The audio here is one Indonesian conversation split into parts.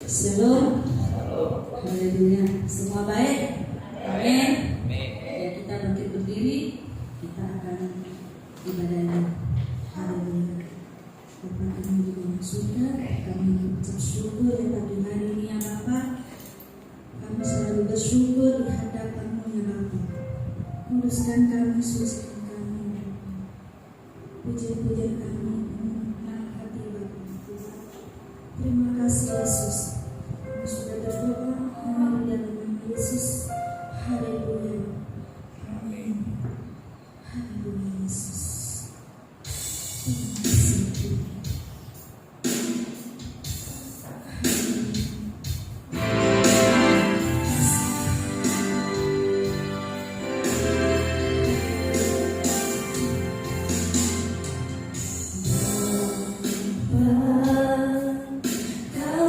Shalom. Haleluya. Semua baik? Amin. Ya, kita bangkit berdiri. Kita akan ibadah. Haleluya. Bapa kami di dalam surga, kami mengucap syukur ya pagi hari ini ya Bapa. Kami selalu bersyukur di hadapan-Mu ya Bapa. Kuduskan kami, sucikan kami. Pujian-pujian kami mengenal hati Bapa. Terima kasih Yesus. Kami sudah berdoa hanya di dalam nama Yesus. Haleluya. Amin. Haleluya Yesus. Terima kasih Tuhan. Kau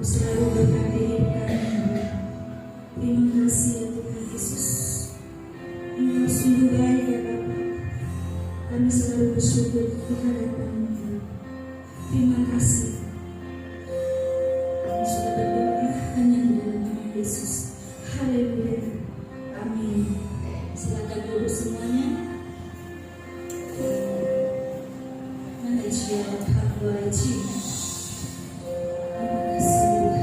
selalu berkati kami. Terima kasih ya Tuhan Yesus. Engkau sungguh baik ya Bapa. Kami selalu bersyukur di hadapan-Mu. Terima kasih. Kami sudah berdoa hanya di dalam nama Yesus. Haleluya. Amin. Silakan duduk semuanya. Mana siapa hamba Tuhan? Terima kasih Tuhan.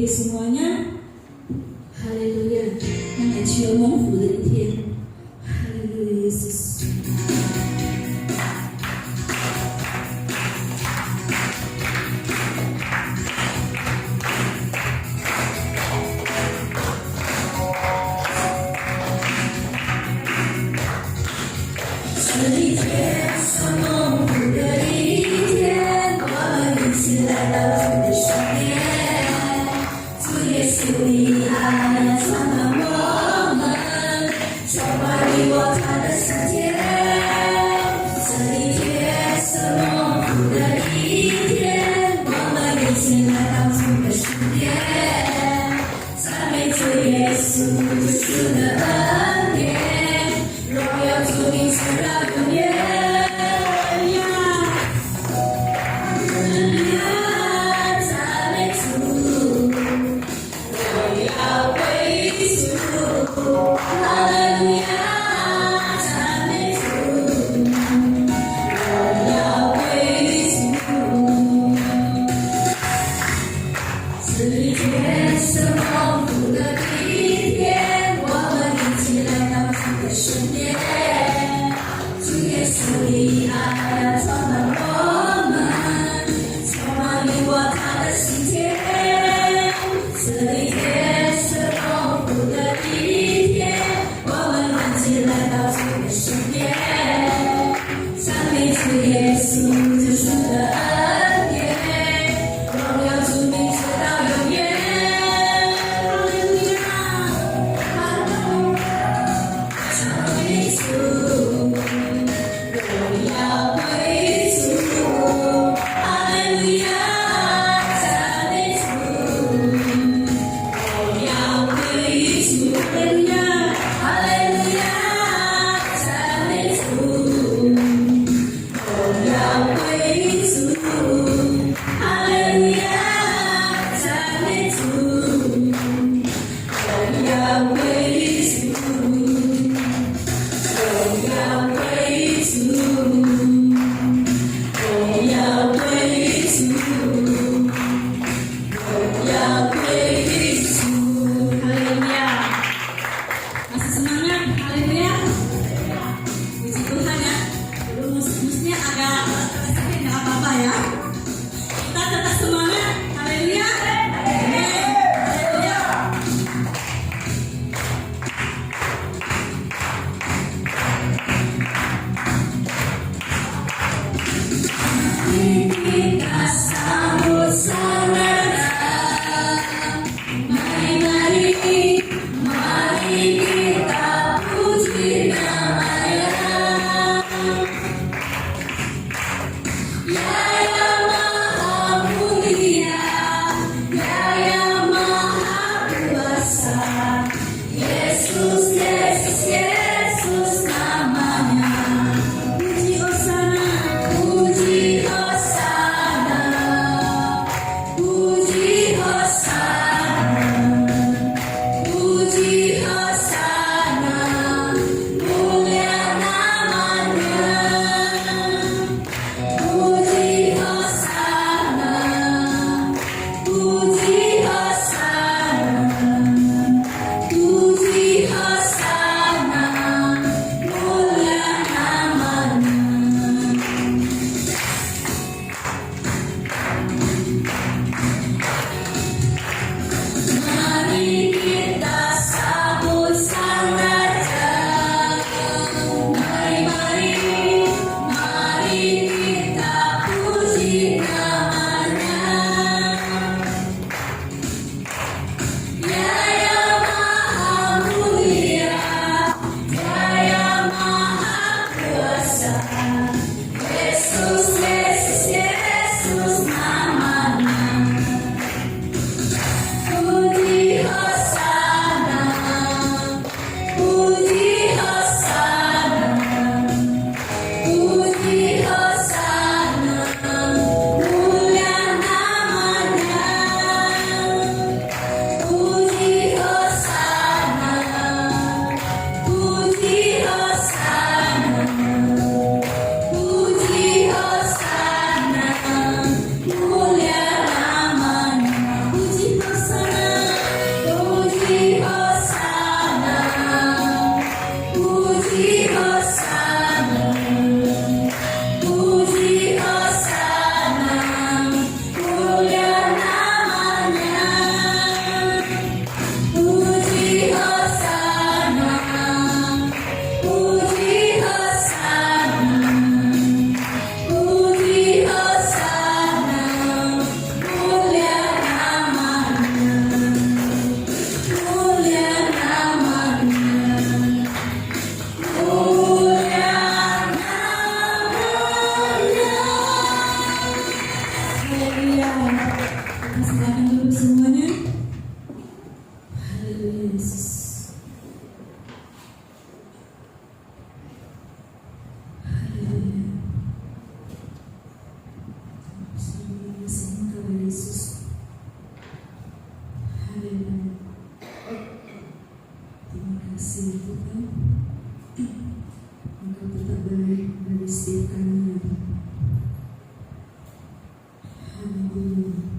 Semuanya, haleluya， 那具有蒙福的一天，哈利路亚，耶稣。这一天。主的恩典，荣耀主名直到永远。赞美主，荣耀归主，哈利路亚。赞美主，荣耀归主。世界是丰富的第一天，我们一起来到主的身边，主耶稣的爱要充满我们，充满你我他的心田。世界是丰富的第一天，我们一 kasih Tuhan, Engkau tetap baik dari setiap kami. Haleluya.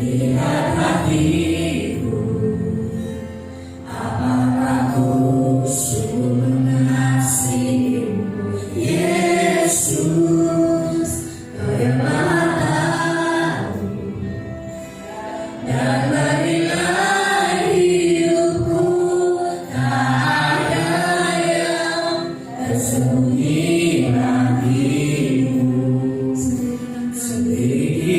Lihat hatiku, apakah ku sungguh mengasihimu, Yesus, Kau yang Maha Tahu dan menilai hidupku, tak ada yang tersembunyi bagimu. Sendiri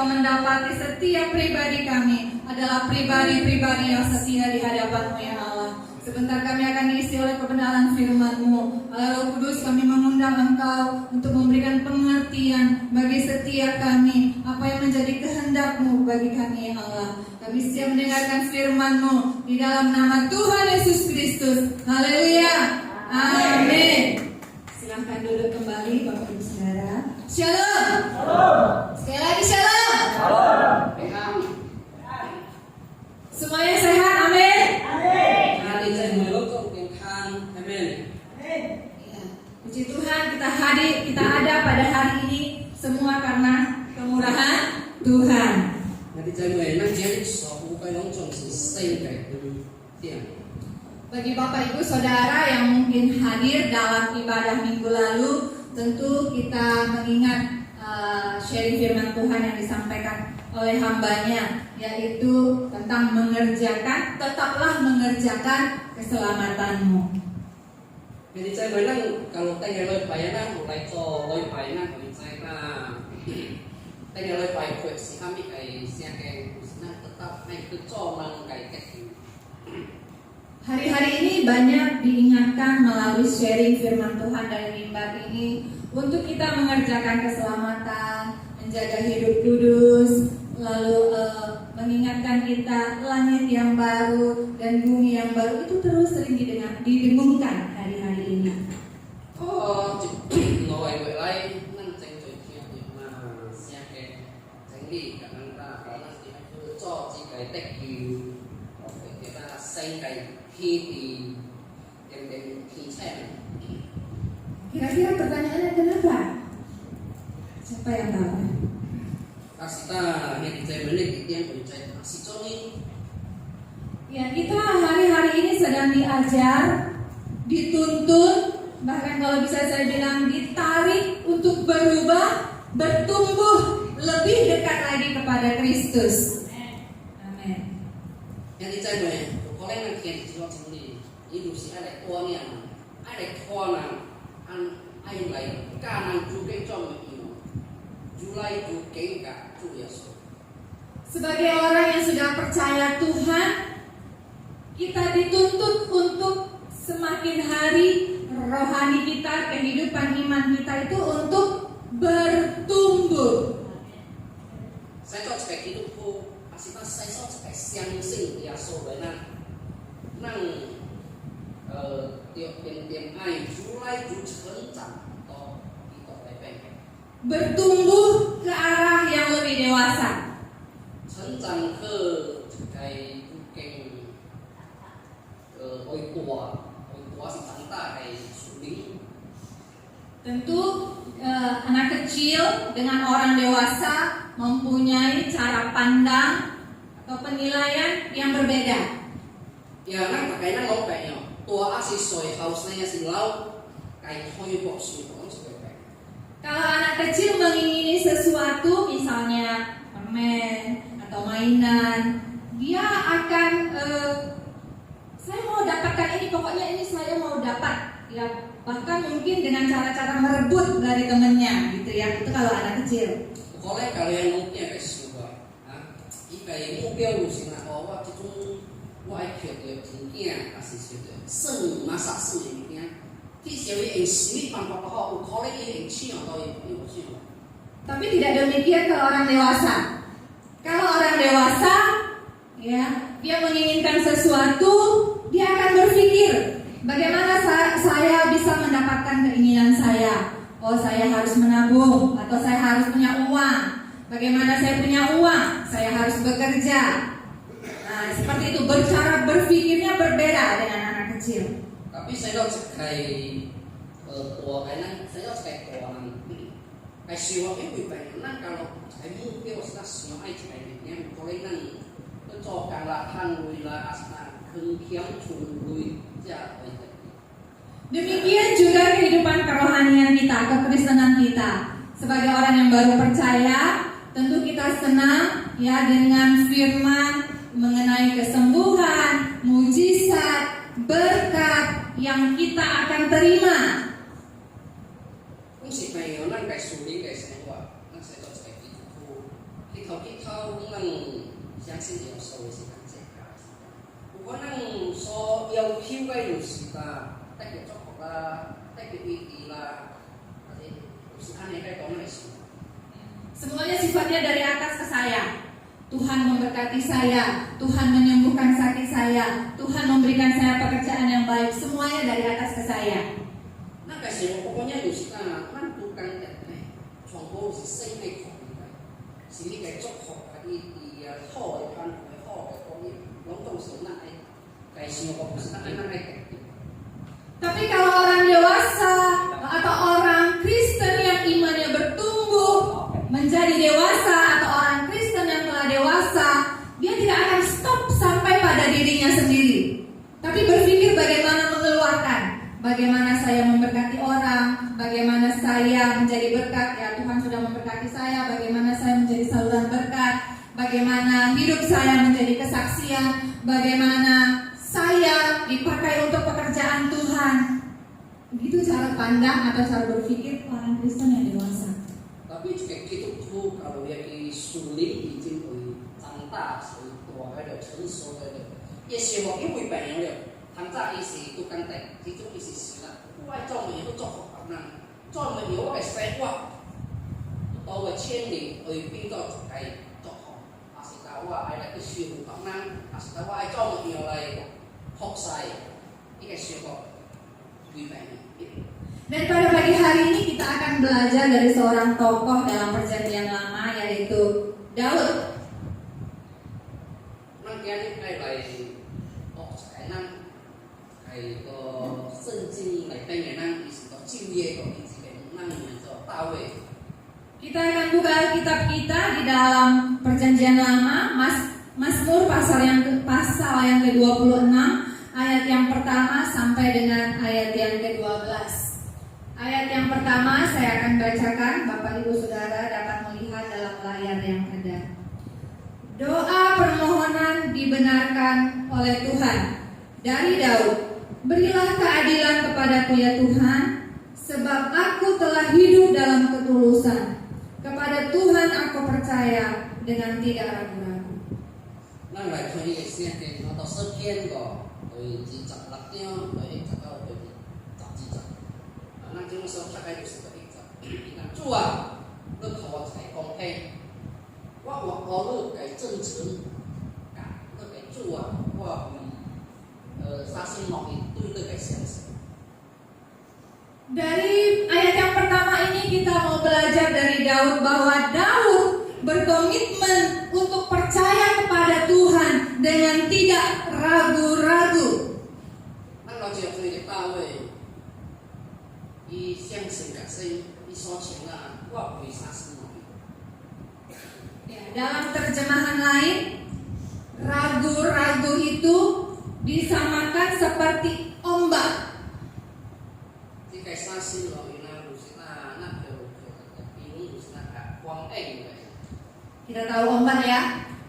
mendapati setiap pribadi kami adalah pribadi-pribadi yang setia di hadapan-Mu ya Allah. Sebentar kami akan diisi oleh kebenaran firman-Mu. Roh Kudus, kami mengundang Engkau untuk memberikan pengertian bagi setiap kami apa yang menjadi kehendak-Mu bagi kami ya Allah. Kami siap mendengarkan firman-Mu di dalam nama Tuhan Yesus Kristus. Haleluya. Amin. Silahkan duduk kembali Bapak Ibu Saudara. Shalom. Sekali lagi shalom. Semuanya sehat, amin. Puji Tuhan, kita ada pada hari ini semua karena kemurahan Tuhan. Bagi Bapak Ibu Saudara yang mungkin hadir dalam ibadah minggu lalu, tentu kita mengingat sharing firman Tuhan yang disampaikan oleh hambanya, yaitu tentang tetaplah mengerjakan keselamatanmu. Jadi saya bilang kalau tanya lôi bài nó mulai cho lôi bài nó mình saya tanya lôi bài kuat sih kami kayak siapa yang tetap naik ke coman kayak Hari-hari ini banyak diingatkan melalui sharing firman Tuhan dari mimbar ini untuk kita mengerjakan keselamatan, menjaga hidup kudus, lalu mengingatkan kita langit yang baru dan bumi yang baru itu terus sering didengungkan hari-hari ini. Oh, ngồi vậy lại năng tranh chuyện chuyện mà xe cái tránh đi cả năng ta có là gì hay cho chỉ cái tech you phải người ta xây cái khi thì dem khi xem. Kira-kira pertanyaannya kenapa? Siapa yang tahu? Kita yang saya beli yang berjaya si Tony. Ya, kita hari-hari ini sedang diajar, dituntun, bahkan kalau bisa saya bilang ditarik untuk berubah, bertumbuh lebih dekat lagi kepada Kristus. Amin. Yang saya beli, kalau yang kian jiwa sendiri, itu sih ada tuannya, ada tuanan, anh lại kanan juga trong itu, Julai juga enggak tuh ya so. Sebagai orang yang sudah percaya Tuhan, kita dituntut untuk semakin hari rohani kita, kehidupan iman kita itu untuk bertumbuh. Saya cho kayak gitu po, asita saya cho kayak siang sing ya so benar. Nang tiap ai Julai juga成长 atau itu level. Bertumbuh ke arah yang lebih dewasa. 成长ke kayak bukan oi tua sih tanta kayak suling. Tentu anak kecil dengan orang dewasa mempunyai cara pandang atau penilaian yang berbeda. Ya nang pakainya lo kayaknya tua asih soy hausnya si lau kayak hoi box gitu kan sebagai. Kalau anak kecil mengingini sesuatu, misalnya permen atau mainan, dia akan saya mau dapatkan ini, pokoknya ini saya mau dapat. Ya, bahkan mungkin dengan cara-cara merebut dari temennya gitu ya. Itu kalau anak kecil. Kalau kalian mungkin kayak suka, kayak mungkin sih nak awak itu wah kayak tinggi asih sudah. Sen masak sen ini. Tapi tidak demikian kalau orang dewasa. Kalau orang dewasa, ya, dia menginginkan sesuatu, dia akan berpikir, bagaimana saya bisa mendapatkan keinginan saya. Oh, saya harus menabung, atau saya harus punya uang. Bagaimana saya punya uang? Saya harus bekerja. Nah, seperti itu, cara berpikirnya berbeda dengan anak kecil. Tapi saya kayak tua kayaknya saya kayak tua kayak siwa itu pengen kalau saya mungkin wasna semua aja kayak yang kalau nang kecokan lahan wilayah asna kengkiang cungui ya. Demikian juga kehidupan kerohanian kita, kekristenan kita. Sebagai orang yang baru percaya, tentu kita senang ya dengan firman mengenai kesembuhan, mujizat, berkat yang kita akan terima. Kung pengen nang kayak suling kayak sewa, nang saya tahu kayak gitu. Kita nang yang sih yang so sih kan saya. Bukan nang so yang kiu kayak kita, tak cocok lah, tak lah, tapi aneh kayak kau sih. Semuanya sifatnya dari atas ke saya. Tuhan memberkati saya, Tuhan menyembuhkan sakit saya, Tuhan memberikan saya pekerjaan yang baik. Semuanya dari atas ke saya. Nah kasih pokoknya itu sih kan bukan contoh si saya naik kok sini kayak cokok tadi dia ho kan ho pokoknya lontong senang kayak semua kok senang naik. Tapi kalau orang dewasa atau orang Kristen yang imannya bertumbuh menjadi dewasa atau orang Kristen yang telah dewasa, dia tidak akan stop sampai pada dirinya sendiri. Tapi berpikir bagaimana mengeluarkan, bagaimana saya memberkati orang, bagaimana saya menjadi berkat, ya Tuhan sudah memberkati saya, bagaimana saya menjadi saluran berkat, bagaimana hidup hidup saya menjadi kesaksian bagaimana saya dipakai untuk pekerjaan Tuhan. Begitu cara pandang atau cara berpikir orang Kristen yang dewasa. Tapi jika gitu tuh kalau dia sulit izin oleh tangta, oleh tua ada成熟的，也希望因为白人了，tangta isi itu kan teh, itu isi sila. Wah, trong mình itu chọc học năng, trong mình yếu cái xe quá, tao cái千里ở bên đó cái chọc học, asal tahu ai là cái siêu học năng, asal tahu ai trong mình nhiều lại học sai, cái siêu học, vì vậy. Dan pada pagi hari ini kita akan belajar dari seorang tokoh dalam perjanjian lama yaitu Daud. Năng cái này học sai năng, cái圣经来背的năng，是到旧约的以前năng叫大卫。 Kita akan buka kitab kita di dalam perjanjian lama, Mazmur pasal yang ke-26, ayat yang pertama sampai dengan ayat yang ke-12. Ayat yang pertama saya akan bacakan, Bapak Ibu Saudara dapat melihat dalam layar yang ada. Doa permohonan dibenarkan oleh Tuhan dari Daud. Berilah keadilan kepadaku ya Tuhan, sebab aku telah hidup dalam ketulusan. Kepada Tuhan aku percaya dengan tidak ragu-ragu. 咱来看伊个圣经，我到诗篇个第26章第1到第12章。咱今所读嘅就是第1章。主啊，你求我才公平，我你嘅正直，你嘅主啊，我为三心两意对你嘅相信。 Dari ayat yang pertama ini kita mau belajar dari Daud bahwa Daud berkomitmen untuk percaya kepada Tuhan dengan tidak ragu-ragu. 咱老姐对嘅大卫，伊相信嘅神，伊所求啊，我为三心两意。 Ya, dalam terjemahan lain, ragu-ragu itu disamakan seperti ombak. 即係三心兩意啦，就是那個冰，就是那個光影嘅。 Kita tahu ombak ya.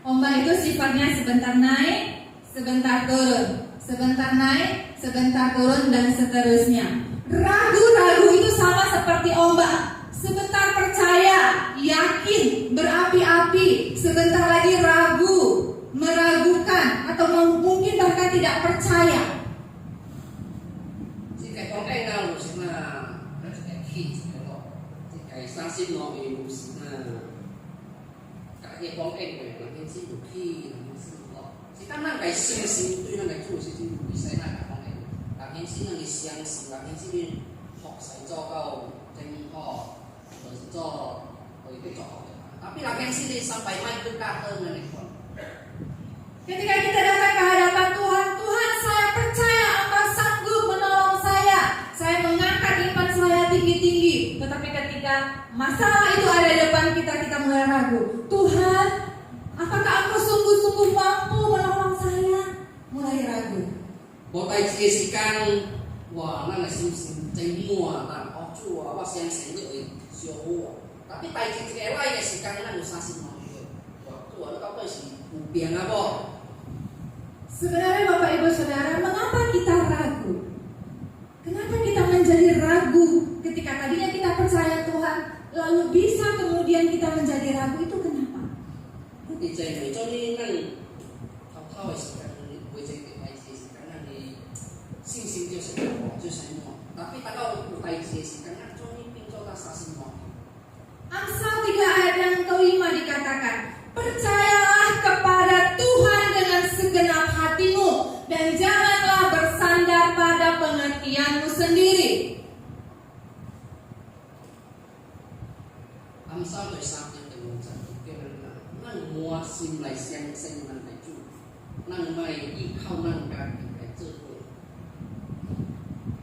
Ombak itu sifatnya sebentar naik, sebentar turun, sebentar naik, sebentar turun dan seterusnya. Ragu-ragu itu sama seperti ombak. Sebentar percaya, yakin, berapi-api, sebentar lagi ragu, meragukan atau mungkin bahkan tidak percaya. 即係光影啦，就是那即係氣嘅咯，即係三心兩意，就是那嘅光影嘅，那件事有氣，那件事咯。是當咱嘅信心對咱嘅主是真會使咱嘅光影，那件事咱嘅相信，那件事學習做到真好，就是做會去做好嘅。tapi 那件事sampai mai dekat dengan Tuhan. Ketika kita datang ke hadapan Tuhan, Tuhan saya percaya Engkau sanggup menolong saya. Saya mengangkat iman saya tinggi-tinggi. Tetapi ketika masalah itu ada di depan kita, kita mulai ragu. Tuhan, apakah Engkau sungguh-sungguh mampu menolong saya? Mulai ragu. 無代志嘅時間，哇，咱嘅心真滿啦！哦，主啊，我相信你會照顧我。tapi 代志一個來嘅時間，咱有三心兩意。哇，主啊，你到底是有病啊無？ Sebenarnya Bapak Ibu Saudara, mengapa kita ragu? Kenapa kita menjadi ragu ketika tadinya kita percaya Tuhan, lalu bisa kemudian kita menjadi ragu, itu kenapa? 你在為咗你咱偷嘅時間，為咗個代志嘅時間，咱嘅信心就是無，就是無。tapi 到有代志嘅時間，咱終於變做到三心兩意。 Amsal 3 ayat yang kelima dikatakan, percayalah kepada Tuhan dengan segenap hatimu dan janganlah bersandar pada pengertianmu sendiri. Amsal 3章第5節叫咱滿心來相信咱嘅主，咱莫依靠咱家己嘅智慧。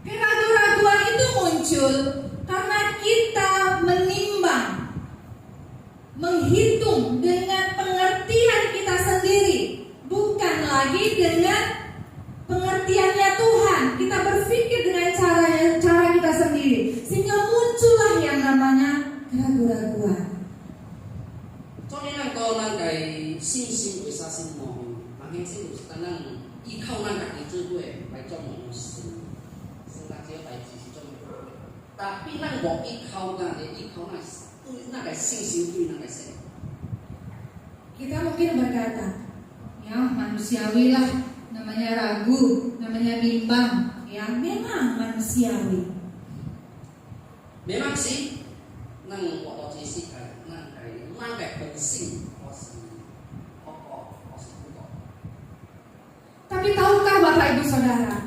Keraguan-raguan itu muncul karena kita menimbang, menghitung dengan pengertian kita sendiri, bukan lagi dengan pengertiannya Tuhan. Kita berpikir dengan cara kita sendiri, sehingga muncullah yang namanya keraguan-raguan. 所以咱講咱嘅信心為啥心人迄时就是咱依靠咱家己智慧来做模式，生咱这代志是做模式。但比咱无依靠咱的依靠咱个信心对咱个神。Kita mungkin berkata, ya manusiawi lah, namanya ragu, namanya bimbang, ya memang manusiawi. Memang sih, nang waktu sih nang本性我是pokok. Tapi tahukah Bapak Ibu Saudara,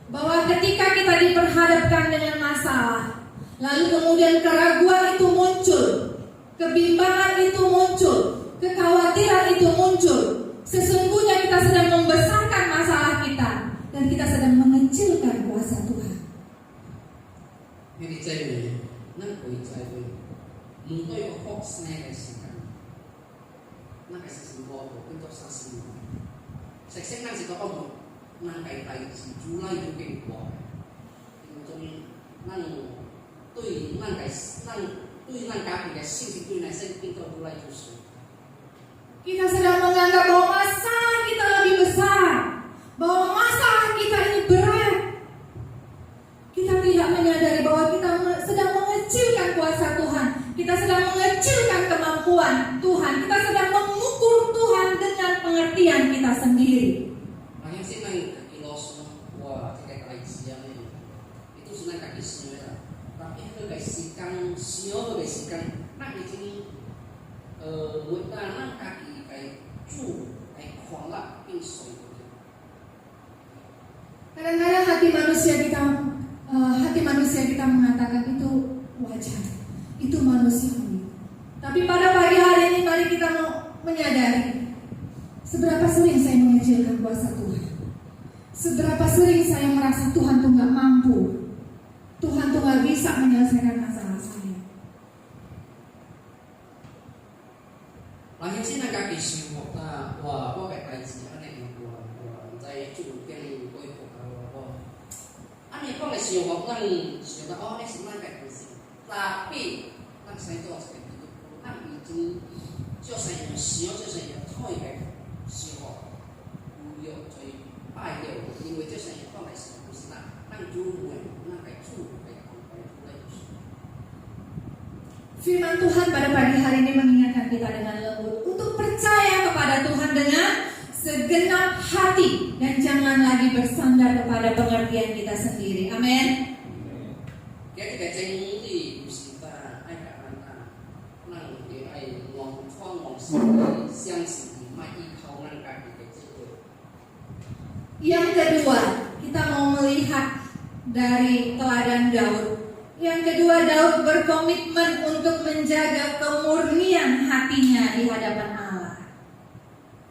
bahwa ketika kita diperhadapkan dengan masalah, lalu kemudian keraguan itu muncul, kebimbangan itu muncul, kekhawatiran itu muncul, sesungguhnya kita sedang membesarkan masalah kita dan kita sedang mengecilkan kuasa Tuhan. Jadi cewek, nang koi cewek, mungkin yo hoax nih guys kan, nang kasih simbol untuk saksi. Seksi nang si toko nang kai si Julai juga kuat. Jadi nang tui nang guys nang kaki guys sih tui nang saya pintu Julai justru. Kita sedang menganggap bahwa masalah kita lebih besar, bahwa masalah kita ini berat. Kita tidak menyadari bahwa kita sedang mengecilkan kuasa Tuhan. Kita sedang mengecilkan kemampuan Tuhan. Kita sedang mengukur Tuhan dengan pengertian kita sendiri. Makanya sih nang kaki los, wah kayak siang ini, itu senang kaki semua. Tapi itu guys sikan sio guys sikan, nak di sini, kita nang kaki kayak cu, kayak kuala pingsong. Kadang-kadang hati manusia kita mengatakan itu wajar, itu manusiawi. Tapi pada pagi hari ini mari kita menyadari seberapa sering saya mengecilkan kuasa Tuhan, seberapa sering saya merasa Tuhan tuh nggak mampu, Tuhan tuh nggak bisa menyelesaikan masalah saya. Lahir sih nak kaki semua, wah kayak sih aneh wah saya cukup yang koi wah aneh kok lesio nang sudah oh ini senang kayak sih, tapi nang saya itu seperti itu, nang itu就是小就是菜嘅小學，唔要最拜嘅，因為就是放在食物上，那煮會那個煮會Firman Tuhan pada pagi hari ini mengingatkan kita dengan lembut untuk percaya kepada Tuhan dengan segenap hati dan jangan lagi bersandar kepada pengertian kita sendiri. Amin. Ketika jengi di musibah, ayah anak, nang dia ayah ngomong相信你卖依靠nang kaki kecil. Yang kedua, kita mau melihat dari teladan Daud. Yang kedua, Daud berkomitmen untuk menjaga kemurnian hatinya di hadapan Allah.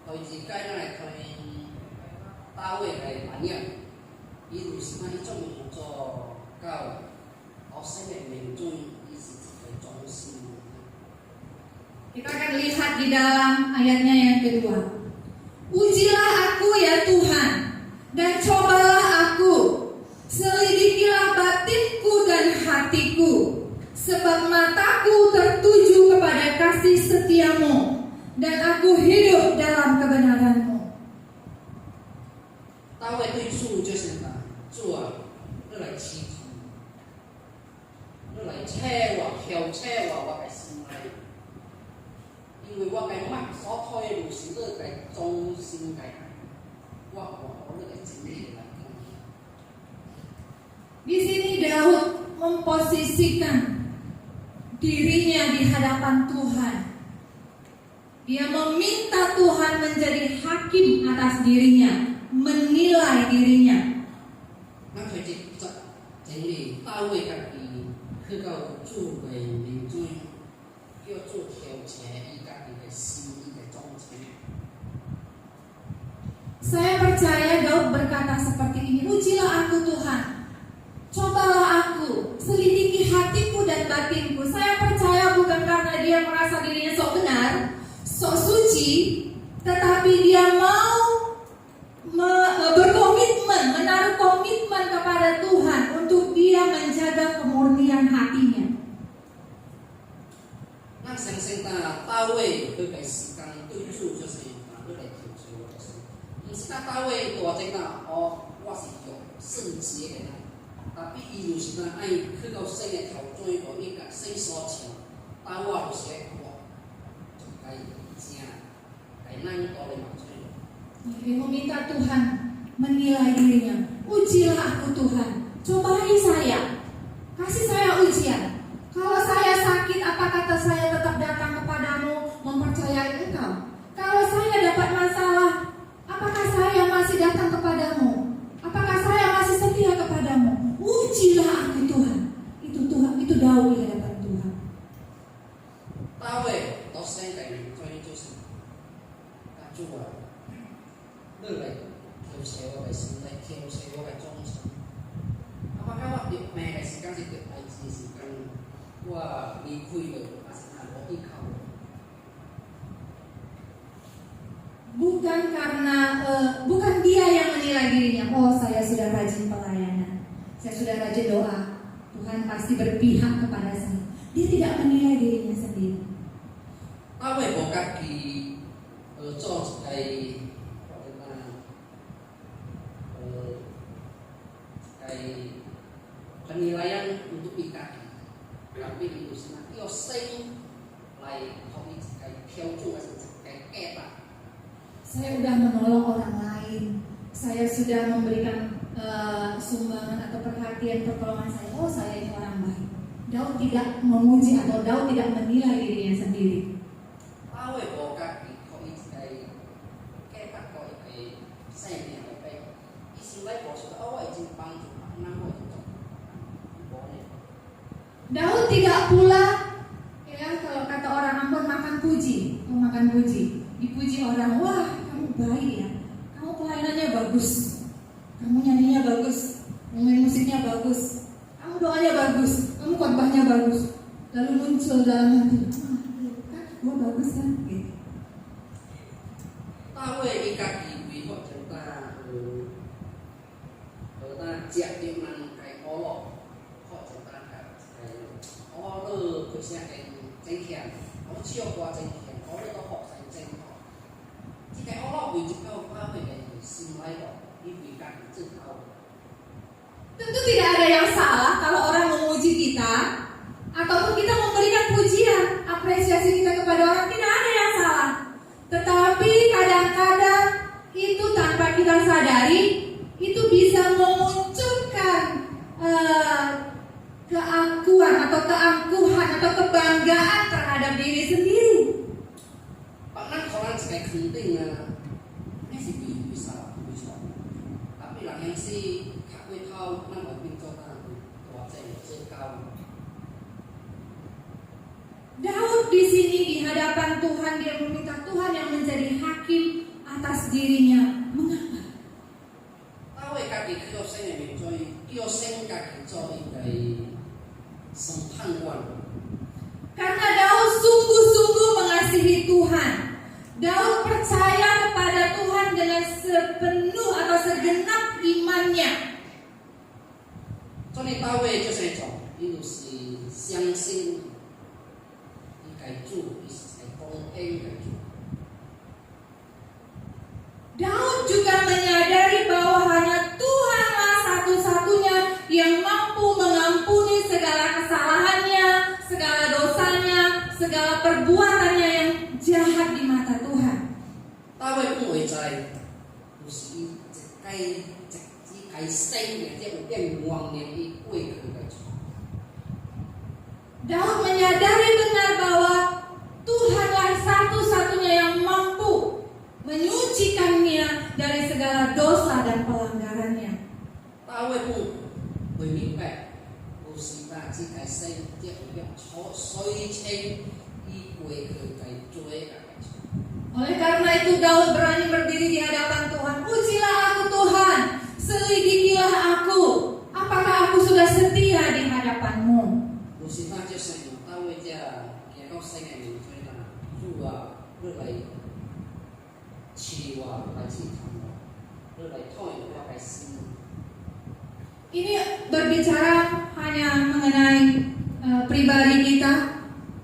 Kalau jika nak tahu kayak banyak, itu semua itu untuk kau, saya menunjuk isi jongsi. Kita akan lihat di dalam ayatnya yang kedua. Ujilah aku ya Tuhan, dan cobalah aku. Selidikilah batinku dan hatiku, sebab mataku tertuju kepada kasih setiamu, dan aku hidup dalam kebenaranmu.大卫对主就是啥？主啊，你来欺负，你来扯我，挑扯我嘅心内，因為我嘅乜所推嘅路是你嘅忠心嘅，我你嘅真理嚟。Di sini Daud memposisikan dirinya di hadapan Tuhan. Dia meminta Tuhan menjadi hakim atas dirinya, menilai dirinya. Maka jadi tahu kan di kau tu嘅民眾，叫做挑戰依家嘅心嘅忠誠。Saya percaya Daud berkata seperti ini, ujilah aku Tuhan, cobalah aku, selidiki hatiku dan batinku. Saya percaya bukan karena dia merasa dirinya sok benar, sok suci, tetapi dia mau berkomitmen, menaruh komitmen kepada Tuhan untuk dia menjaga kemurnian hatinya. Nah, 相信他大卫佢嘅時間對主就是佢嚟調整。是他大卫大正啊，我是用圣洁的人，但伊就是那爱去到神的头前个，伊甲神所请，但我就是爱我，就该正，该咱多的嘛。 Dia meminta Tuhan menilai dirinya. Ujilah aku Tuhan, cobai saya, kasih saya ujian. Kalau saya sakit, apa kata saya tetap datang kepadamu, mempercayai Engkau? Kalau saya dapat masalah, apakah saya masih datang kepadamu? Apakah saya masih setia kepadamu? Ujilah aku Tuhan. Itu Tuhan, itu Daud di hadapan Tuhan. 大卫到神的面前就是，主啊，你来调射我的心，来调射我的忠心。Apakah 我入命的時間是對愛子的時間？我離開了，還是我依靠？ Bukan dia yang menilai dirinya. Oh, saya sudah rajin pelayanan, saya sudah rajin doa, Tuhan pasti berpihak kepada saya. Dia tidak menilai dirinya sendiri. 大衛無家己做一個penilaian untuk dikaki, tapi itu semua dia sing lai kau ini kayak piau kayak ketak. Saya sudah menolong orang lain, saya sudah memberikan sumbangan atau perhatian pertolongan saya. Oh, saya ini orang baik. Daud tidak memuji atau Daud tidak menilai dirinya sendiri. Tahu bahwa kaki kau ini ketak kau ini saya ni apa? Isi baik bos itu awal izin panggil, nama itu. Daud tidak pula, ya kalau kata orang Ambon makan puji, makan puji, dipuji orang, wah kamu baik ya, kamu pelayanannya bagus, kamu nyanyinya bagus, main musiknya bagus, kamu doanya bagus, kamu khotbahnya bagus, lalu muncul dalam hati, kan, gua bagus kan, gitu. Tahu ikat ibu kok cerita, kita siap nang kayak olok. Tôi sẽ cái danh hiền, nó chiêu qua danh hiền, nó để nó học thành danh họ. Thì cái họ vì chúng ta qua về cái xin lái đó, đi vì cả tự hào. Tentu tidak ada yang salah kalau orang memuji kita ataupun kita memberikan pujian, apresiasi kita kepada orang, tidak ada yang salah. Tetapi kadang-kadang itu tanpa kita sadari itu bisa memunculkan keakuan atau keangkuhan atau kebanggaan terhadap diri sendiri. Bahkan orang sebagai penting ini sih bisa. Tapi lah yang si kakwe tahu nama pintu tanah wajah kau. Daud di sini di hadapan Tuhan dia meminta Tuhan yang menjadi hakim atas dirinya. Mengapa? Tahu kaki kau saya mencuri, kau saya kaki curi karena Daud sungguh-sungguh mengasihi Tuhan. Daud percaya kepada Tuhan dengan sepenuh atau segenap imannya. Jadi tahu itu saya cakap, itu si相信一改主，一改公平改主。 Daud juga menyadari bahwa hanya Tuhanlah satu-satunya yang mampu mengampuni segala kesalahannya, segala dosanya, segala perbuatannya yang jahat di mata Tuhan. Tahu pun会知，有时一改生嘅，即有變往年啲過去嘅。 Daud menyadari benar bahwa Tuhanlah satu-satunya yang mampu menyucikannya dari segala dosa dan pelanggarannya. Tahu pun會明白，有時把只改生，即有變水清以過去嘅做嘅。 Oleh karena itu Daud berani berdiri di hadapan Tuhan. Ujilah aku Tuhan, selidikilah aku. Apakah aku sudah setia di hadapan-Mu? Ini berbicara hanya mengenai pribadi kita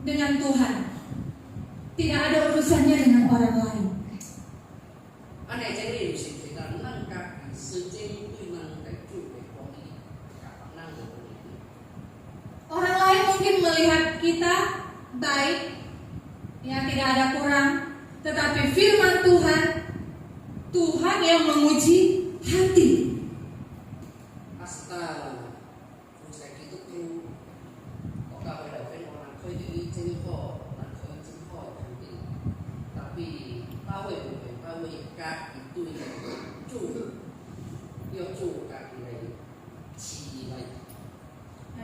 dengan Tuhan. Tidak ada urusannya dengan orang lain. 安尼这里就是觉得咱家己时间对咱来做的公益，甲咱有公益。 Orang lain mungkin melihat kita baik, ya tidak ada kurang. Tetapi firman Tuhan, Tuhan yang menguji hati. Asta有一个基督徒，我教会内面有人开对真好，人开真好的肯定，但是教会部分教会家己对主要做家己来起来。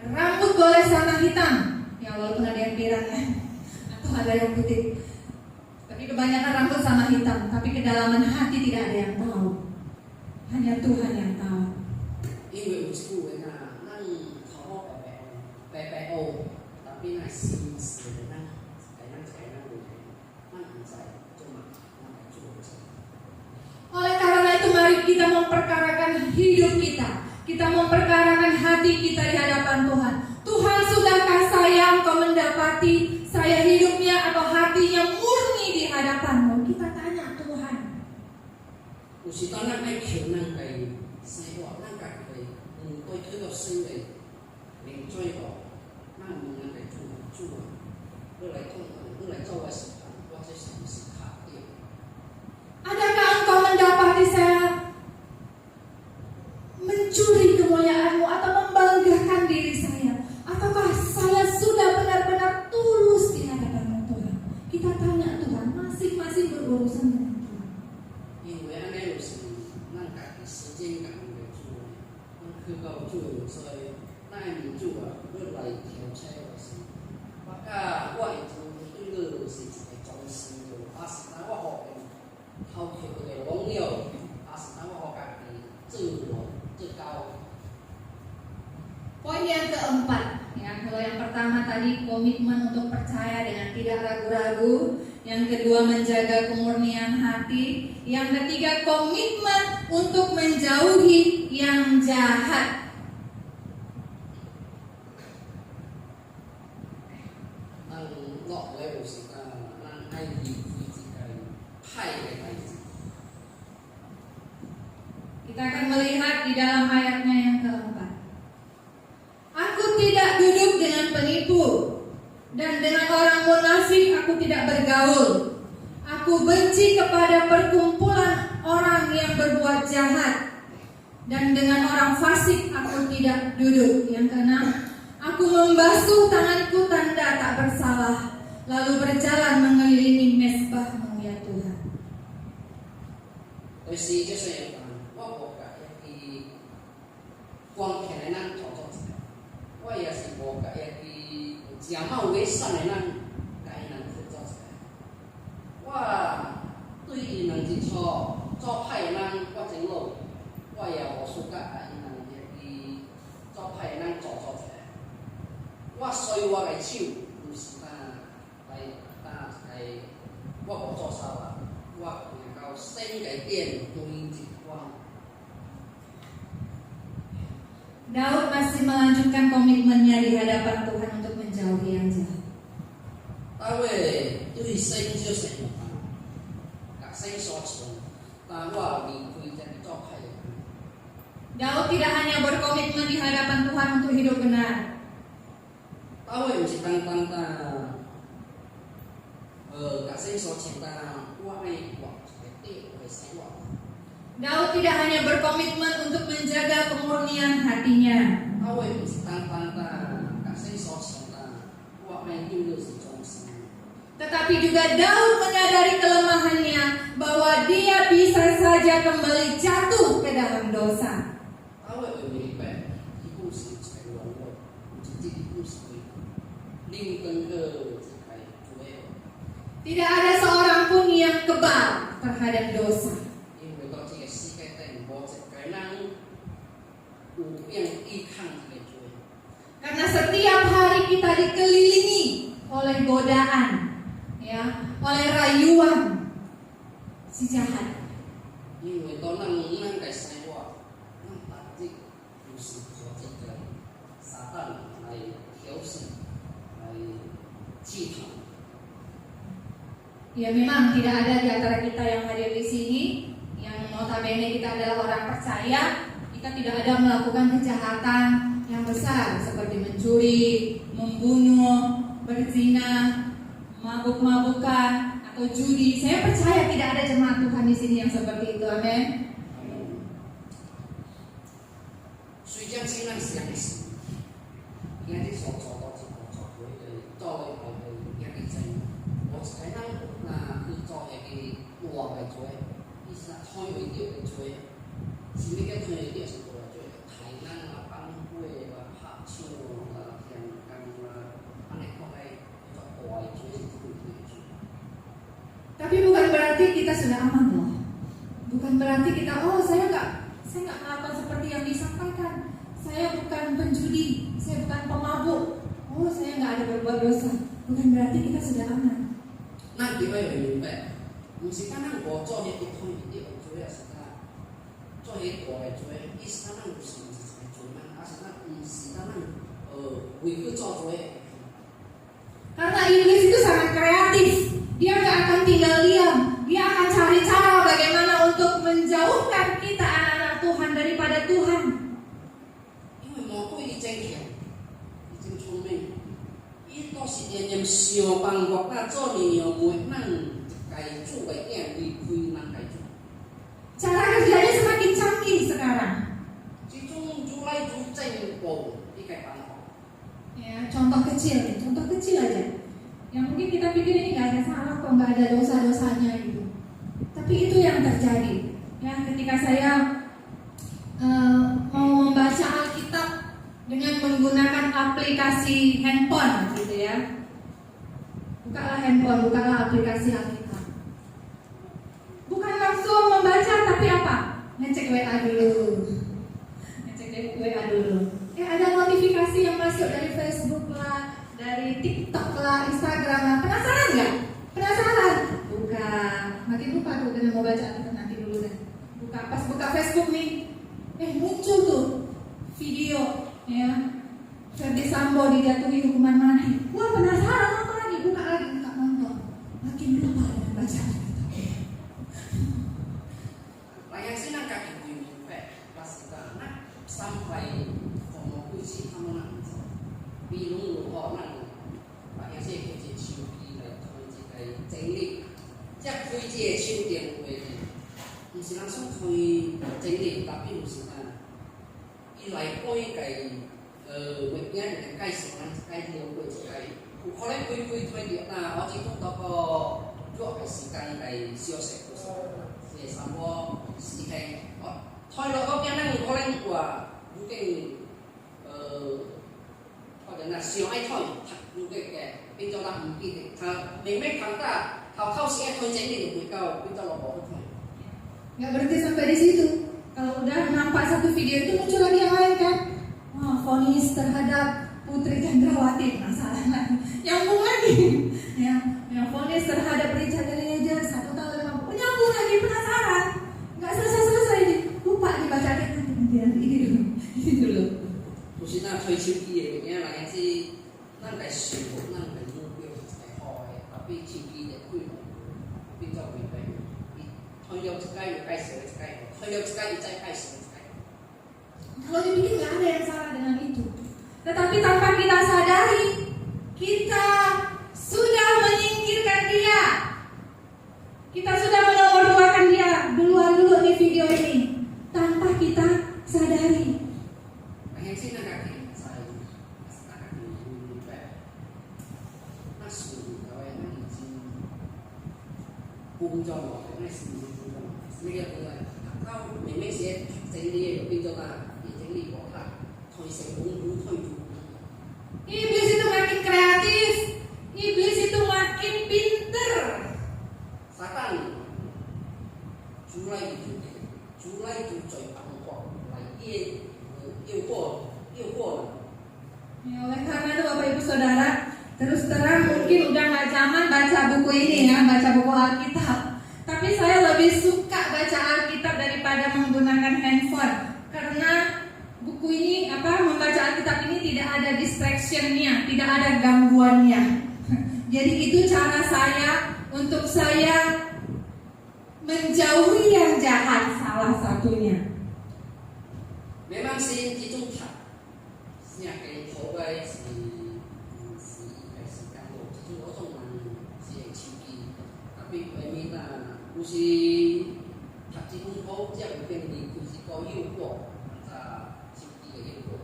Rambut boleh sama hitam, ya walaupun ada yang pirang ya, atau ada yang putih. Tapi kebanyakan rambut sama hitam, tapi kedalaman hati tidak ada yang tahu. Hanya Tuhan yang tahu. 因为有一句话呐，咱头发白白乌，但是咱心思的咱，咱有的，咱唔知做嘛，咱来做唔知。 Oleh karena itu mari kita memperkarakan hidup kita. Kita memperkarakan hati kita di hadapan Tuhan. Tuhan, sudahkah saya engkau mendapati saya hidupnya atau hatinya murni di hadapan-Mu? Kita tanya Tuhan. 有时当咱爱求咱家生活，咱家己对这个生的面对哦，咱问咱家主啊，你来讲，你来做我时间，我这是不是卡掉？ Adakah engkau mendapati saya mencuri kemuliaan-Mu atau membanggakan diri saya? Ataukah saya sudah benar-benar tulus di hadapan Tuhan? Kita tanya Tuhan, masing-masing berurusan dengan Tuhan. 因为安尼就是咱家己时间甲咱来做，咱去到主，所以咱爱问主啊，你来调车我是，我甲我会做对你就是一个忠心的，啊是咱我互因偷扣的网友，啊是咱我互家己自我自高。 Poin yang keempat, ya, kalau yang pertama tadi komitmen untuk percaya dengan tidak ragu-ragu, yang kedua menjaga kemurnian hati, yang ketiga komitmen untuk menjauhi yang jahat. 咱落来有时间，咱爱离开这个歹的代志。 Kita akan melihat di dalam ayatnya yang keempat. Aku tidak duduk dengan penipu, dan dengan orang munafik aku tidak bergaul. Aku benci kepada perkumpulan orang yang berbuat jahat, dan dengan orang fasik aku tidak duduk. Yang keenam, aku membasuh tanganku tanda tak bersalah, lalu berjalan mengelilingi mezbah-Mu ya Tuhan. 就是就是样，我无甲伊光起来咱做一个，我也是无甲伊食冒为善的咱，甲伊人去做一个。我对伊人一错，做歹的咱我真老，我也无输甲伊人做歹的咱做一个。我随我的手，就是我无做啥啦，我行到新的店对一光。 Daud masih melanjutkan komitmennya di hadapan Tuhan untuk menjauhi yang jahat. 大卫对神就是有帮，甲神所求，但我离开这个做歹的。 Daud tidak hanya berkomitmen di hadapan Tuhan untuk hidup benar. 大卫不是单单的，甲神所求，但我爱活一个对的生活。 Daud tidak hanya berkomitmen untuk menjaga kemurnian hatinya. 大卫不是单单的，甲神所求，但我爱对的是忠心。 Tetapi juga Daud menyadari kelemahannya bahwa dia bisa saja kembali jatuh ke dalam dosa. 大卫会明白，伊故事一个软弱，有一个故事会灵跟个一个主要。 Tidak ada seorang pun yang kebal terhadap dosa. 因为到这个世界顶，无一个人有愿依抗这个罪。 Karena setiap hari kita dikelilingi oleh godaan, ya, oleh rayuan si jahat. 因为到咱的生活，咱逐日就是做这个撒旦来挑衅，来试探。 Ya memang tidak ada di antara kita yang hadir di sini notabene kita adalah orang percaya, kita tidak ada melakukan kejahatan yang besar seperti mencuri, membunuh, berzina, mabuk-mabukan atau judi. Saya percaya tidak ada jemaat Tuhan di sini yang seperti itu. Amin. 所以将先咱相信，今日所做到是做对的，做的好的，也是真。我才能那去做那个活的做，伊是开会掉的做，是咩叫开会掉是做的做？台南啊、班会啊、拍手啊、香港啊，安尼看来做活的做是对的做。 Tapi bukan berarti kita sudah aman loh. Bukan berarti kita, oh saya nggak melakukan seperti yang disampaikan. Saya bukan penjudi, saya bukan pemabuk. Oh saya nggak ada berbuat dosa. Bukan berarti kita sudah aman. 咱就要明白，唔是讲咱无做迄一通一定做啊，是咱做迄大个做，伊是咱有事是在做咱，啊是咱唔是咱为去做做。 Karena iblis itu sangat kreatif. Dia nggak akan tinggal diam. Dia akan cari cara bagaimana untuk menjauhkan kita anak-anak Tuhan daripada Tuhan. 因为魔鬼伊真强，伊真聪明，伊都是连连想办法甲做利用袂咱该做的囝离开咱该做。 Cara kerjanya semakin canggih sekarang. 这种如来如正步，伊该办法。 Ya, contoh kecil aja. Yang mungkin kita pikir ini nggak ada salah kok, nggak ada dosa-dosanya gitu. Tapi itu yang terjadi. Ya, ketika saya mau membaca Alkitab dengan menggunakan aplikasi handphone, gitu ya. Bukalah handphone, bukalah aplikasi Alkitab. Bukan langsung membaca, tapi apa? Ngecek WA dulu. Ngecek WA dulu. Ada notifikasi yang masuk dari Facebook lah, dari TikTok lah, Instagram lah. Penasaran nggak? Penasaran? Buka. Makin lupa tuh dengan mau baca nanti dulu deh. Pas buka Facebook nih, muncul tuh video ya. Ferdy Sambo dijatuhi hukuman mati. Wah penasaran nonton lagi, buka nonton. Makin lupa dengan bacaan. Layan sih nak kaki kuing pas kita nak sampai 是他们那比如我那把那些这些手机来推这个整理，这推这个手电话的，不是咱想推整理，但并不是咱，伊来改个物件来介绍咱介绍过一个，有可能推着那我只讲到个约个时间来消息，是差不多时间，推落嗰边咱有可能话有经。 或者那上爱推，如果嘅變咗咱唔記得，他明明看到考試愛推整理就會到變咗落冇推。Nggak berhenti sampai di situ. Kalau udah nampak satu video itu muncul lagi yang lain kan? Wah, vonis terhadap Putri Chandrawati, masalah lagi. Nyambung lagi, ya. Yang vonis terhadap Richard Eliezer 1 tahun 5 bulan. Nyambung lagi, penasaran. Nggak selesai ini. Lupa dibacakan nanti ini dulu. 就是咱推手機嘅物件，人家是咱嘅想法，咱嘅目標是係好嘅，但比手機嘅規模變咗違背。伊推了一間又介紹一間，推了一間又再介紹一間。Kalau dipikir nggak ada yang salah dengan itu. Tetapi tanpa kita sadari, kita sudah menyingkirkan dia. Kita sudah menomorduakan dia. Dulu nih video ini. Tanpa kita sadari. 現先那個經濟，那個經濟，那數據嗰啲那已經工作落嚟，那數據工作，呢個工作，到明明寫整理又變咗啦，整理過啦，推成功推住。Iblis itu makin kreatif, iblis itu makin pinter. Satan，主來就最棒過嚟誘惑。Ya, oleh karena itu Bapak Ibu Saudara, terus terang mungkin udah nggak zaman baca buku ini ya, baca buku Alkitab. Tapi saya lebih suka baca Alkitab daripada menggunakan handphone, karena buku ini membaca Alkitab ini tidak ada distraction-nya, tidak ada gangguannya. Jadi itu cara saya untuk saya menjauhi yang jahat, salah 当时这种读，正经好个是应该是讲到这种种人是会手机，特别外面呐，有时读这本书，才有变离开是个诱惑，手机的诱惑。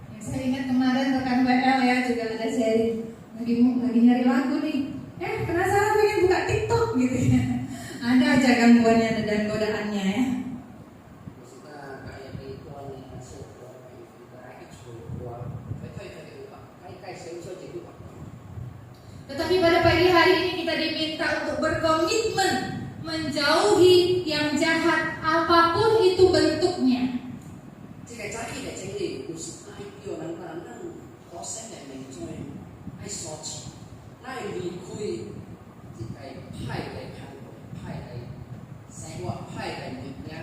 Ya, saya ingat kemarin rekan WL ya juga ada sharing lagi nyari lagu nih. Penasaran pengen buka TikTok gitu ya. Ada aja gangguannya dan godaannya ya. Tetapi pada pagi hari ini kita diminta untuk berkomitmen menjauhi yang jahat apapun itu bentuknya. 这个早起的整理，有时爱叫人咱好生的命中爱锁起，爱离开这个歹的行为、歹的生活、歹的物件。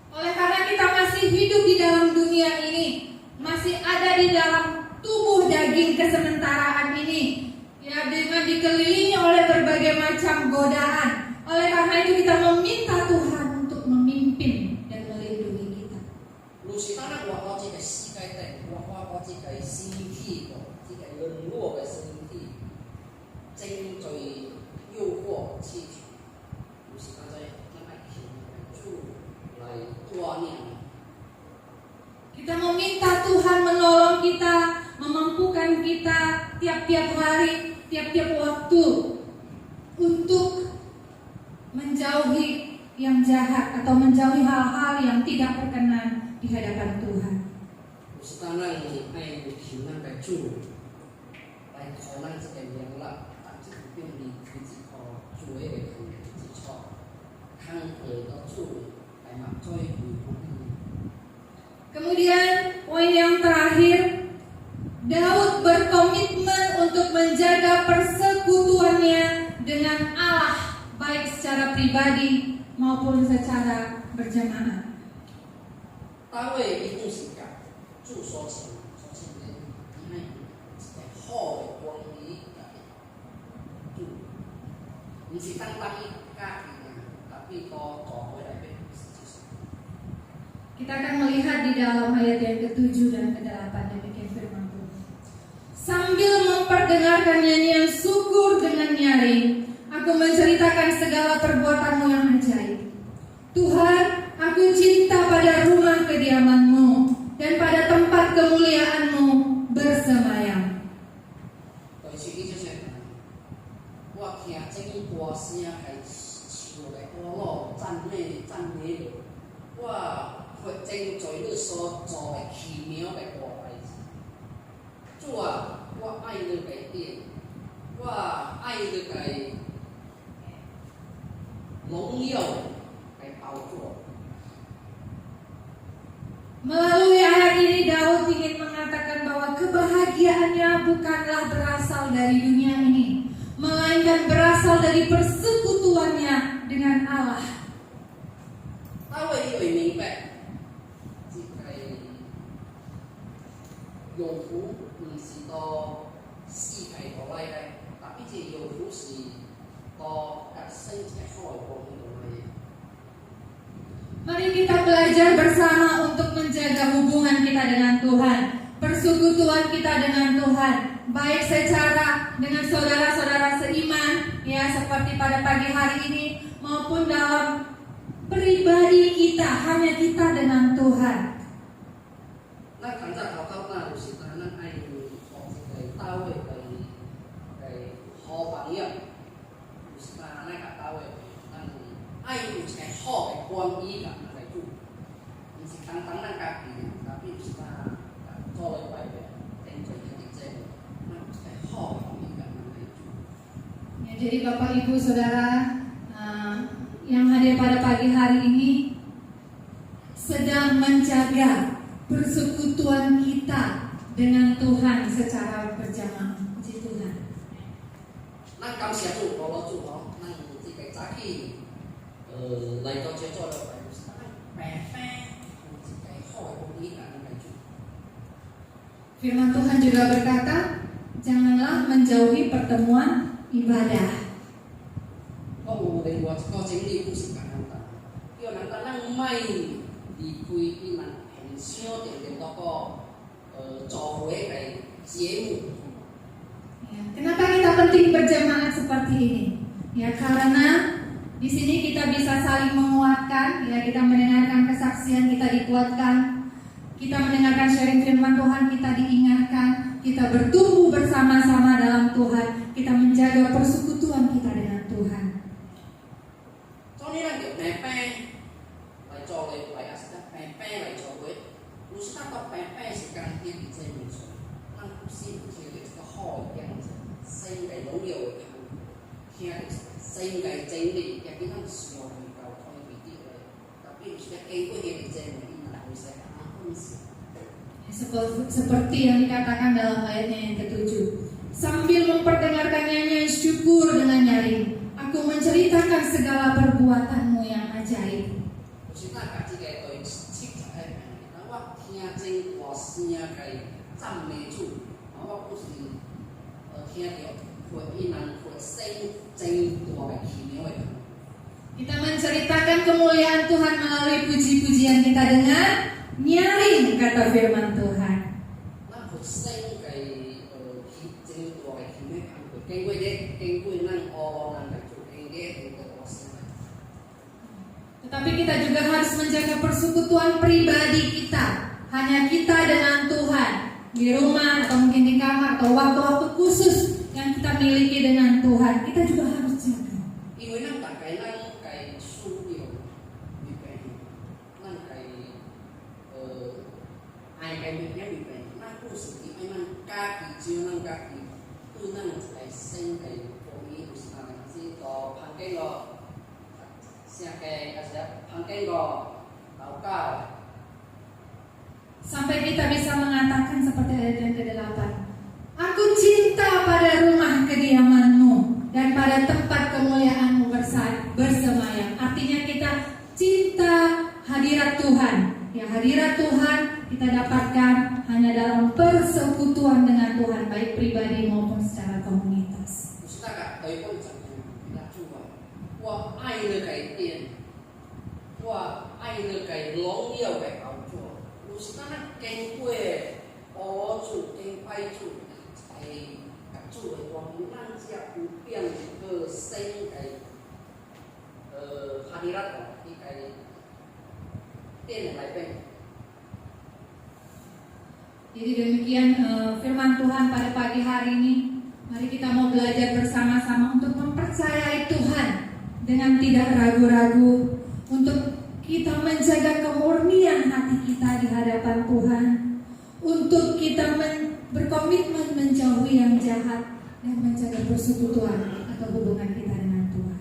Oleh karena kita masih hidup di dalam dunia ini, masih ada di dalam tubuh daging kesementaraan ini, ya dengan dikelilingi oleh berbagai macam godaan. Oleh karena itu kita meminta Tuhan untuk memimpin dan melindungi kita. 如是当咱活到这个世界顶，活到这个身体这个软弱的身体，正在诱惑刺激，如是当在咱爱求主来锻炼。 Kita meminta Tuhan menolong kita, memampukan kita tiap-tiap hari, tiap-tiap waktu untuk menjauhi yang jahat atau menjauhi hal-hal yang tidak berkenan di hadapan Tuhan. 有时当咱爱求咱个主来靠咱这个能力，但这个并离开这个主的行为之错，看回到主来嘛，做一回复。 Kemudian poin yang terakhir, Daud berkomitmen untuk menjaga persekutuannya dengan Allah baik secara pribadi maupun secara berjamaah. 大卫一定是甲主所请的，因为一个好的关系甲主，唔是单单伊家己尔，tapi kau做回来变是就是。 Kita akan melihat di dalam ayat yang ke-7 dan ke-8 demikian firman Tuhan. Sambil memperdengarkan nyanyian syukur dengan nyaring, aku menceritakan segala perbuatanmu yang ajaib. Tuhan, aku cinta pada rumah kediaman-Mu dan pada tempat kemuliaan-Mu bersemayam. 就是伊就是我听这个歌声，系唱来歌乐赞美你，我。 正在你所做的奇妙的大代志，主啊，我爱你个点，我爱你个荣耀的宝座。 Melalui ayat ini Daud ingin mengatakan bahwa kebahagiaannya bukanlah berasal dari dunia ini, melainkan berasal dari persekutuannya dengan Allah. 大卫因为明白。 有福唔是到世界度来的，特别是有福是到甲身体好的方面度来的。 Mari kita belajar bersama untuk menjaga hubungan kita dengan Tuhan, persekutuan kita dengan Tuhan, baik secara dengan saudara-saudara seiman, ya seperti pada pagi hari ini, maupun dalam pribadi kita, hanya kita dengan Tuhan. 咱看在头头那有时咱爱学一个到位的好朋友，有时咱甲到位，咱爱有一个好的关系甲咱来做，毋是单单咱家己，但比如是咱做了外面，定做一个这个，咱有一个好的关系甲咱来做。 Ya, jadi Bapak Ibu Saudara yang hadir pada pagi hari ini sedang menjaga persekutuan kita dengan Tuhan secara berjamaah. Puji Tuhan. 咱感谢主，多罗主吼，咱这个早起，来到这做了白就是咱白饭，有一个好的关系甲咱来做。 Firman Tuhan juga berkata, janganlah menjauhi pertemuan ibadah. 我有另外一个整理故事甲咱讲，叫咱咱莫离开伊人行想着点那个教会的节目。 Ya, kenapa kita penting berjemaat seperti ini? Ya karena di sini kita bisa saling menguatkan, ya kita mendengarkan kesaksian, kita dikuatkan, kita mendengarkan sharing firman Tuhan, kita diingatkan, kita bertumbuh bersama-sama dalam Tuhan, kita menjaga persekutuan kita dengan Tuhan. 做呢，咱就平平来做咧，来也是得平平来做咧。有时咱个平平是讲啲伫这面做，咱先听着一个好嘅样子，先来荣耀嘅看，听着先来真理，也俾咱上去教开面啲咧。特别是咧经过嘅这面，咱会使啊分析。 Seperti yang dikatakan dalam ayatnya yang ketujuh, sambil memperdengarkan nyanyian syukur dengan nyaring, aku menceritakan segala perbuatanmu yang ajaib. 就是咱家己个对七十个人，我听真大声个赞美主，我不是听到回应人回声真大个奇妙个。 Kita menceritakan kemuliaan Tuhan melalui puji-pujian kita dengan nyaring, kata firman Tuhan. 咱回声个真大个奇妙个，经过咱学咱个主，经过大声。 Tetapi kita juga harus menjaga persekutuan pribadi kita, hanya kita dengan Tuhan di rumah atau mungkin di kamar atau waktu-waktu khusus yang kita miliki dengan Tuhan, kita juga harus jaga. 因为咱大概咱该需要预备，咱该爱该预备，咱故事里面咱家己只咱家己对咱来先该福音就是咱是到旁边个。 Sampai kita bisa mengatakan seperti ayat yang ke-8, aku cinta pada rumah kediamanmu dan pada tempat kemuliaanmu bersemayam. Artinya kita cinta hadirat Tuhan. Ya, hadirat Tuhan kita dapatkan hanya dalam persekutuan dengan Tuhan, baik pribadi maupun secara komunitas. 我爱那个店，我爱那个荣耀的工作。有时咱经过学主、经拜主，才甲主的光，咱才有变个新个哈利拉个一个店来变。 Jadi demikian firman Tuhan pada pagi hari ini. Mari kita mau belajar bersama-sama untuk mempercayai Tuhan dengan tidak ragu-ragu, untuk kita menjaga kemurnian hati kita di hadapan Tuhan, untuk kita berkomitmen menjauhi yang jahat dan menjaga persekutuan atau hubungan kita dengan Tuhan.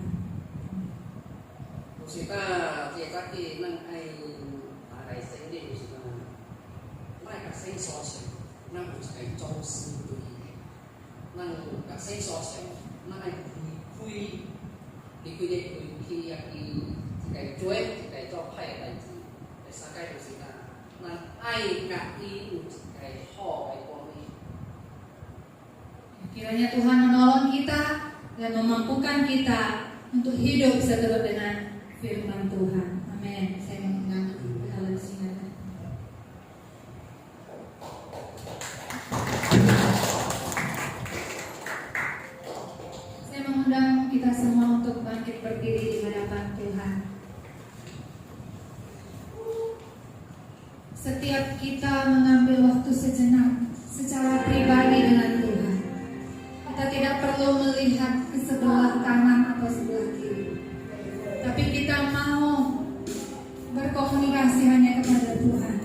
就是咱这个嘅，咱爱来生的，就是咱，咱甲生所想，咱有一个宗师对的，咱甲生所想，咱爱离开咧开去一个做一个做歹嘅代志，第三个就是咱爱甲伊有一个好嘅关系。 Kiranya Tuhan menolong kita dan memampukan kita untuk hidup seturut dengan firman Tuhan. Amin. Saya mengundang dalam singkatan. Saya mengundang kita semua untuk bangkit berdiri di hadapan Tuhan. Setiap kita mengambil waktu sejenak secara pribadi dengan Tuhan. Kita tidak perlu melihat ke sebelah kanan atau sebelah kiri, tapi kita mau berkomunikasi hanya kepada Tuhan.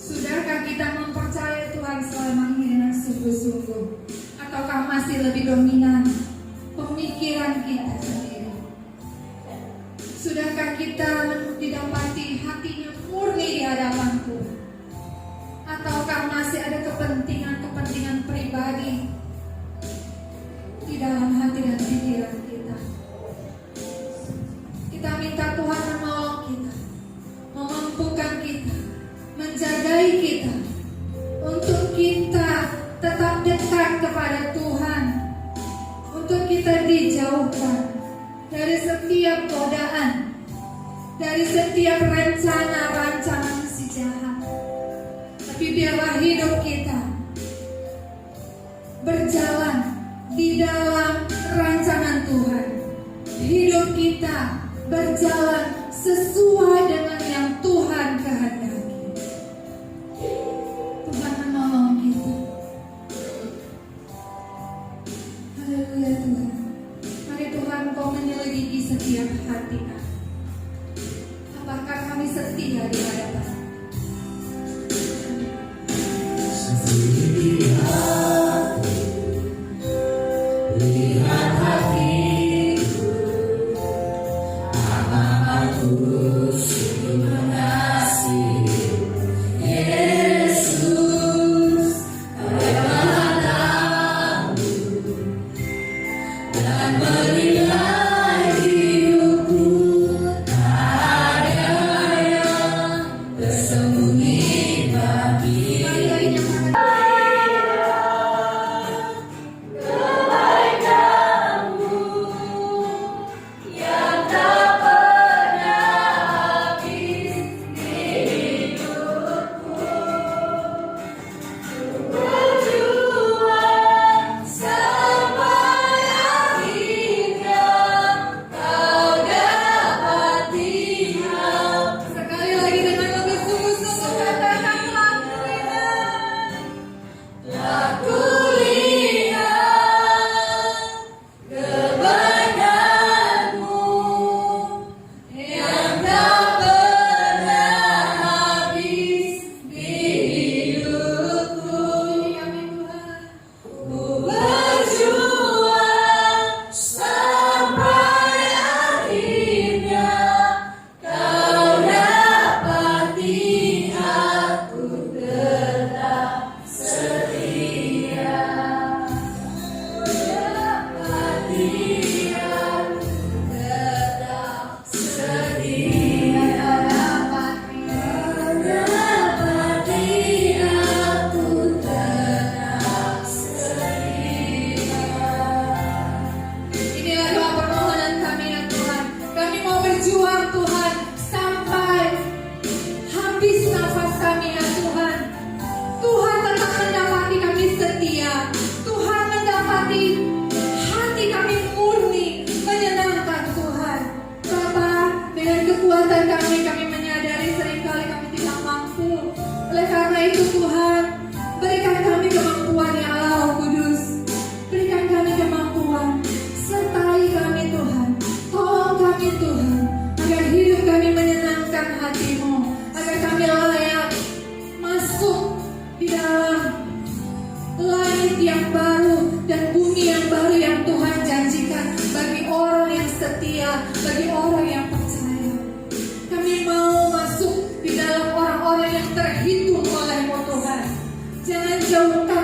Sudahkah kita mempercayai Tuhan selama ini dengan sungguh-sungguh, ataukah masih lebih dominan pemikiran kita sendiri? Sudahkah kita didapati hatinya murni di hadapan Tuhan, ataukah masih ada kepentingan pribadi di dalam hati dan pikiran kita? Kita minta Tuhan menolong kita, memampukan kita, menjagai kita, untuk kita tetap dekat kepada Tuhan, untuk kita dijauhkan dari setiap godaan, dari setiap rencana-rancangan si jahat. biarlah hidup kita berjalan di dalam rancangan Tuhan. Hidup kita berjalan sesuai dengan yang Tuhan kehendaki. Tuhan menolong kita. Haleluya Tuhan. Mari Tuhan Kau menyelidiki setiap hati kami. Apakah kami setia di hadapan? Lihat hatiku, apakah aku sungguh mengasihi Yesus, Kau adalah tahu dan menilai hidupku. Tak ada yang tersembunyi bagi Sekali lagi dengan lebih sungguh-sungguh katakan Aku lihat kebenaran-Mu yang tak pernah habis di hidupku. Ku berjuang sampai akhirnya Kau dapati aku tetap setia. Dapati aku tetap setia. Dapati aku tetap setia. Inilah doa permohonan kami ya Tuhan. Kami mau berjuang Tuhan sampai habis nafas kami ya Tuhan. Tuhan tetap mendapati kami setia. Tuhan mendapati hati kami murni menyenangkan Tuhan. Bapa, dengan kekuatan kami menyadari seringkali kami tidak mampu. Oleh karena itu Tuhan, berikan kami kemampuan ya Allah Roh Kudus. Berikan kami kemampuan. Sertai kami Tuhan. Tolong kami Tuhan. Agar hidup kami menyenangkan hati-Mu. Agar kami layak masuk di dalam langit yang baru dan bumi yang baru yang Tuhan janjikan bagi orang yang setia, bagi orang yang percaya. Kami mau masuk di dalam orang-orang yang terhitung oleh-Mu Tuhan. Jangan jauhkan